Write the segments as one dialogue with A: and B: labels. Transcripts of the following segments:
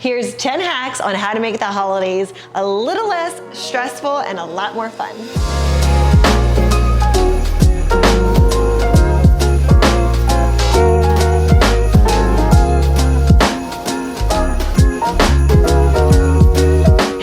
A: Here's 10 hacks on how to make the holidays a little less stressful and a lot more fun.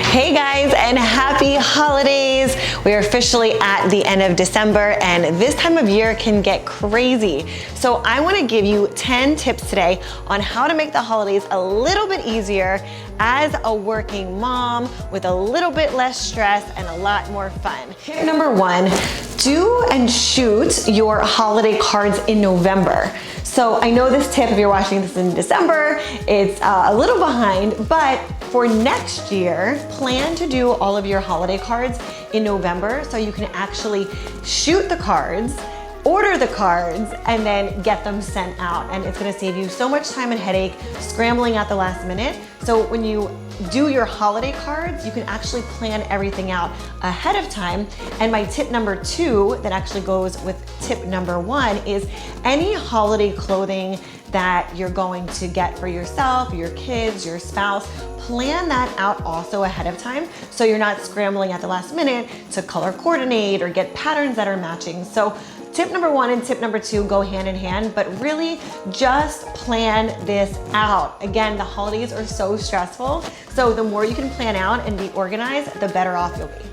A: Hey guys, and happy holidays. We are officially at the end of December, and this time of year can get crazy. So I want to give you 10 tips today on how to make the holidays a little bit easier as a working mom with a little bit less stress and a lot more fun. Tip number 1, do and shoot your holiday cards in November. So I know this tip, if you're watching this in December, it's a little behind, but for next year, plan to do all of your holiday cards in November so you can actually shoot the cards, order the cards, and then get them sent out. And it's gonna save you so much time and headache scrambling at the last minute. So when you do your holiday cards, you can actually plan everything out ahead of time. And my tip number 2 that actually goes with tip number 1 is any holiday clothing that you're going to get for yourself, your kids, your spouse, plan that out also ahead of time so you're not scrambling at the last minute to color coordinate or get patterns that are matching. So tip number 1 and tip number 2 go hand in hand, but really just plan this out. Again, the holidays are so stressful, so the more you can plan out and be organized, the better off you'll be.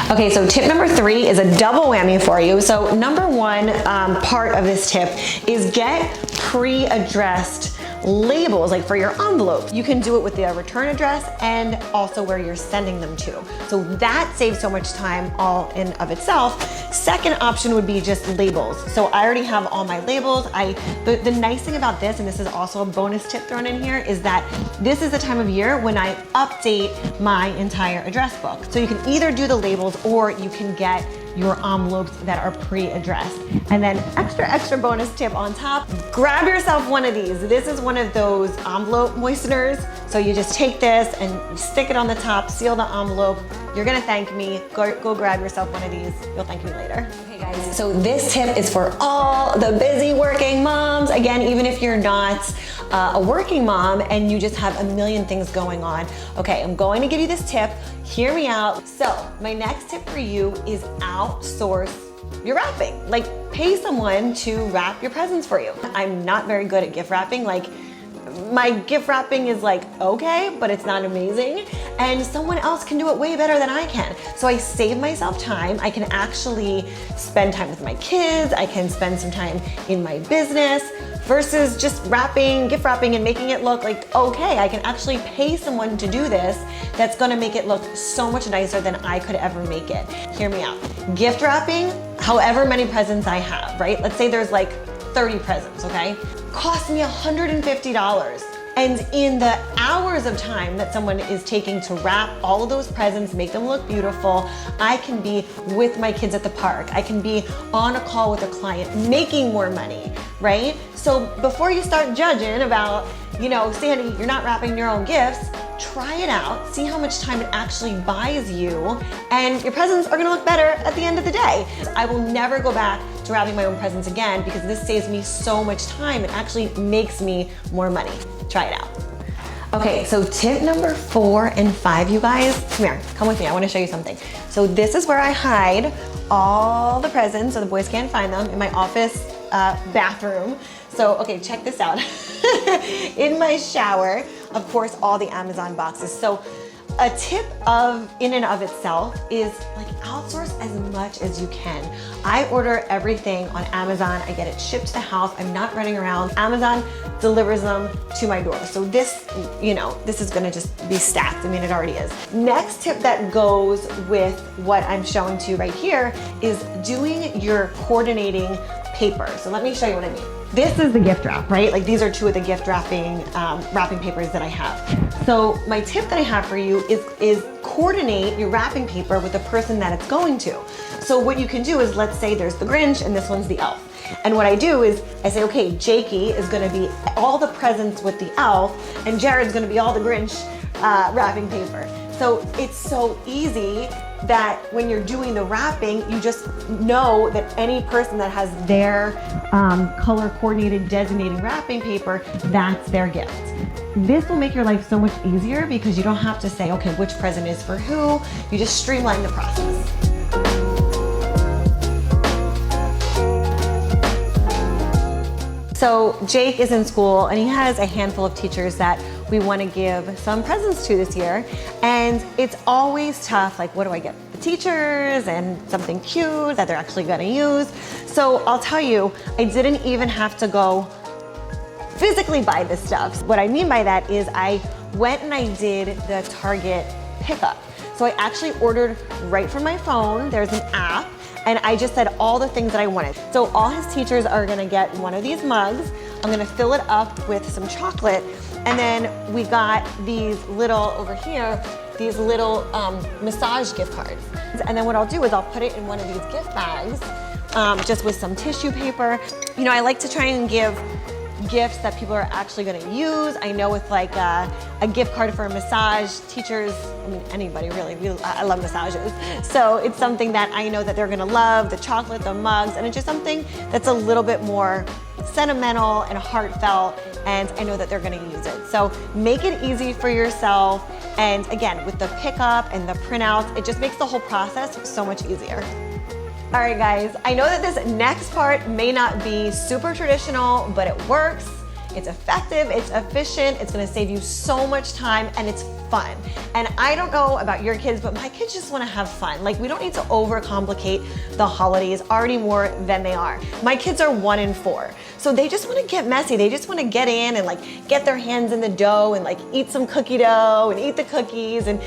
A: Okay, so tip number 3 is a double whammy for you. So number 1 part of this tip is get pre-addressed labels, like for your envelope. You can do it with the return address and also where you're sending them to. So that saves so much time all in of itself. Second option would be just labels. So I already have all my labels. The nice thing about this, and this is also a bonus tip thrown in here, is that this is the time of year when I update my entire address book. So you can either do the labels or you can get your envelopes that are pre-addressed. And then extra bonus tip on top, grab yourself one of these. This is one of those envelope moisteners. So you just take this and stick it on the top, seal the envelope. You're gonna thank me. Go grab yourself one of these. You'll thank me later. Okay guys, so this tip is for all the busy working moms. Again, even if you're not a working mom and you just have a million things going on. Okay, I'm going to give you this tip. Hear me out. So my next tip for you is outsource your wrapping. Like, pay someone to wrap your presents for you. I'm not very good at gift wrapping. Like, my gift wrapping is like, okay, but it's not amazing. And someone else can do it way better than I can. So I save myself time. I can actually spend time with my kids. I can spend some time in my business versus just wrapping, gift wrapping and making it look like, okay, I can actually pay someone to do this that's gonna make it look so much nicer than I could ever make it. Hear me out. Gift wrapping, however many presents I have, right? Let's say there's like 30 presents, okay? Cost me $150. And in the hours of time that someone is taking to wrap all of those presents, make them look beautiful, I can be with my kids at the park. I can be on a call with a client, making more money, right? So before you start judging about, you know, Sandy, you're not wrapping your own gifts, try it out, see how much time it actually buys you, and your presents are gonna look better at the end of the day. I will never go back to wrapping my own presents again because this saves me so much time. It actually makes me more money. Try it out. Okay, so tip number 4 and 5, you guys, come here, come with me, I wanna show you something. So this is where I hide all the presents so the boys can't find them, in my office bathroom. So, okay, check this out. In my shower, of course, all the Amazon boxes. So a tip in and of itself is like outsource as much as you can. I order everything on Amazon. I get it shipped to the house. I'm not running around. Amazon delivers them to my door. So this, you know, this is gonna just be stacked. I mean, it already is. Next tip that goes with what I'm showing to you right here is doing your coordinating paper. So let me show you what I mean. This is the gift wrap, right? Like these are 2 of the gift wrapping papers that I have. So my tip that I have for you is coordinate your wrapping paper with the person that it's going to. So what you can do is, let's say there's the Grinch and this one's the elf. And what I do is I say, okay, Jakey is gonna be all the presents with the elf and Jared's gonna be all the Grinch wrapping paper. So it's so easy that when you're doing the wrapping, you just know that any person that has their color coordinated designated wrapping paper, that's their gift. This will make your life so much easier because you don't have to say, okay, which present is for who. You just streamline the process. So Jake is in school and he has a handful of teachers that we want to give some presents to this year. And it's always tough, like what do I get the teachers and something cute that they're actually going to use. So I'll tell you, I didn't even have to go physically buy this stuff. What I mean by that is I went and I did the Target pickup. So I actually ordered right from my phone. There's an app. And I just said all the things that I wanted. So all his teachers are gonna get one of these mugs. I'm gonna fill it up with some chocolate. And then we got these little, over here, these little massage gift cards. And then what I'll do is I'll put it in one of these gift bags, just with some tissue paper. You know, I like to try and give gifts that people are actually going to use. I know with like a gift card for a massage, teachers, I mean anybody really, I love massages. So it's something that I know that they're going to love, the chocolate, the mugs, and it's just something that's a little bit more sentimental and heartfelt, and I know that they're going to use it. So make it easy for yourself, and again, with the pickup and the printouts, it just makes the whole process so much easier. All right, guys, I know that this next part may not be super traditional, but it works. It's effective, it's efficient, it's gonna save you so much time, and it's fun. And I don't know about your kids, but my kids just wanna have fun. Like, we don't need to overcomplicate the holidays already more than they are. My kids are 1 and 4, so they just wanna get messy. They just wanna get in and like get their hands in the dough and like eat some cookie dough and eat the cookies and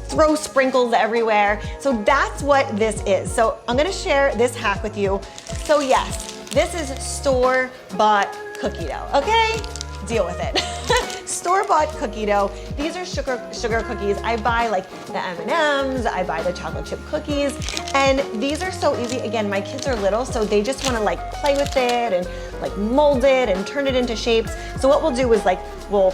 A: throw sprinkles everywhere. So that's what this is. So I'm gonna share this hack with you. So yes, this is store-bought cookie dough, okay? Deal with it. Store-bought cookie dough. These are sugar cookies. I buy like the M&Ms, I buy the chocolate chip cookies, and these are so easy. Again, my kids are little, so they just wanna like play with it and like mold it and turn it into shapes. So what we'll do is like, we'll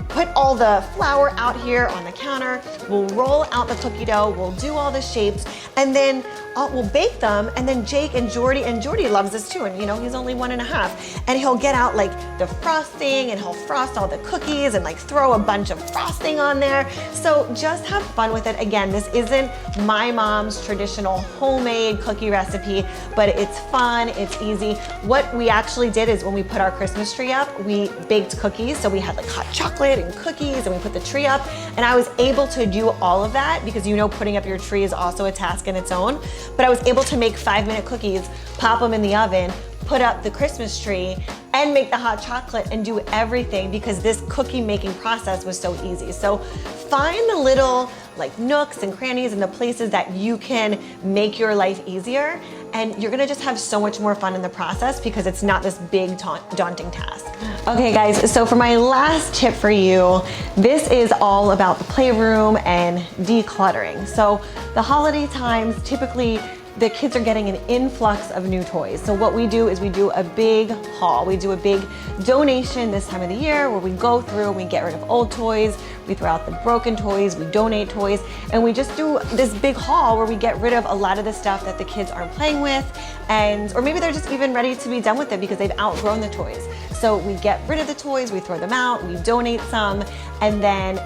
A: put all the flour out here on the counter, we'll roll out the cookie dough, we'll do all the shapes, and then we'll bake them. And then Jake and Jordy loves this too, and you know, he's only 1.5, and he'll get out like the frosting and he'll frost all the cookies and like throw a bunch of frosting on there. So just have fun with it. Again, this isn't my mom's traditional homemade cookie recipe, but it's fun, it's easy. What we actually did is when we put our Christmas tree up, we baked cookies. So we had like hot chocolate and cookies, and we put the tree up, and I was able to do all of that because you know putting up your tree is also a task in its own. But I was able to make 5-minute cookies, pop them in the oven, put up the Christmas tree, and make the hot chocolate and do everything because this cookie making process was so easy. So find the little like nooks and crannies and the places that you can make your life easier, and you're gonna just have so much more fun in the process because it's not this big daunting task. Okay guys, so for my last tip for you, this is all about the playroom and decluttering. So the holiday times, typically the kids are getting an influx of new toys. So what we do is we do a big haul. We do a big donation this time of the year where we go through, we get rid of old toys, we throw out the broken toys, we donate toys, and we just do this big haul where we get rid of a lot of the stuff that the kids aren't playing with, or maybe they're just even ready to be done with it because they've outgrown the toys. So we get rid of the toys, we throw them out, we donate some, and then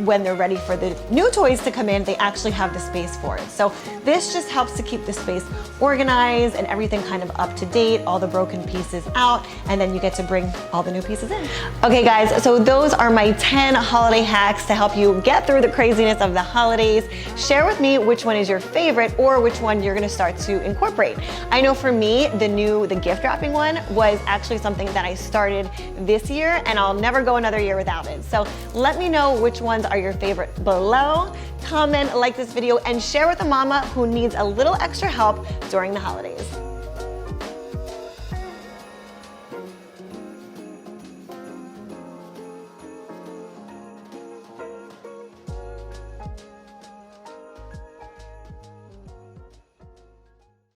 A: when they're ready for the new toys to come in, they actually have the space for it. So this just helps to keep the space organized and everything kind of up to date, all the broken pieces out, and then you get to bring all the new pieces in. Okay guys, so those are my 10 holiday hacks to help you get through the craziness of the holidays. Share with me which one is your favorite or which one you're gonna start to incorporate. I know for me, the gift wrapping one was actually something that I started this year, and I'll never go another year without it. So let me know which ones are your favorite below. Comment, like this video, and share with a mama who needs a little extra help during the holidays.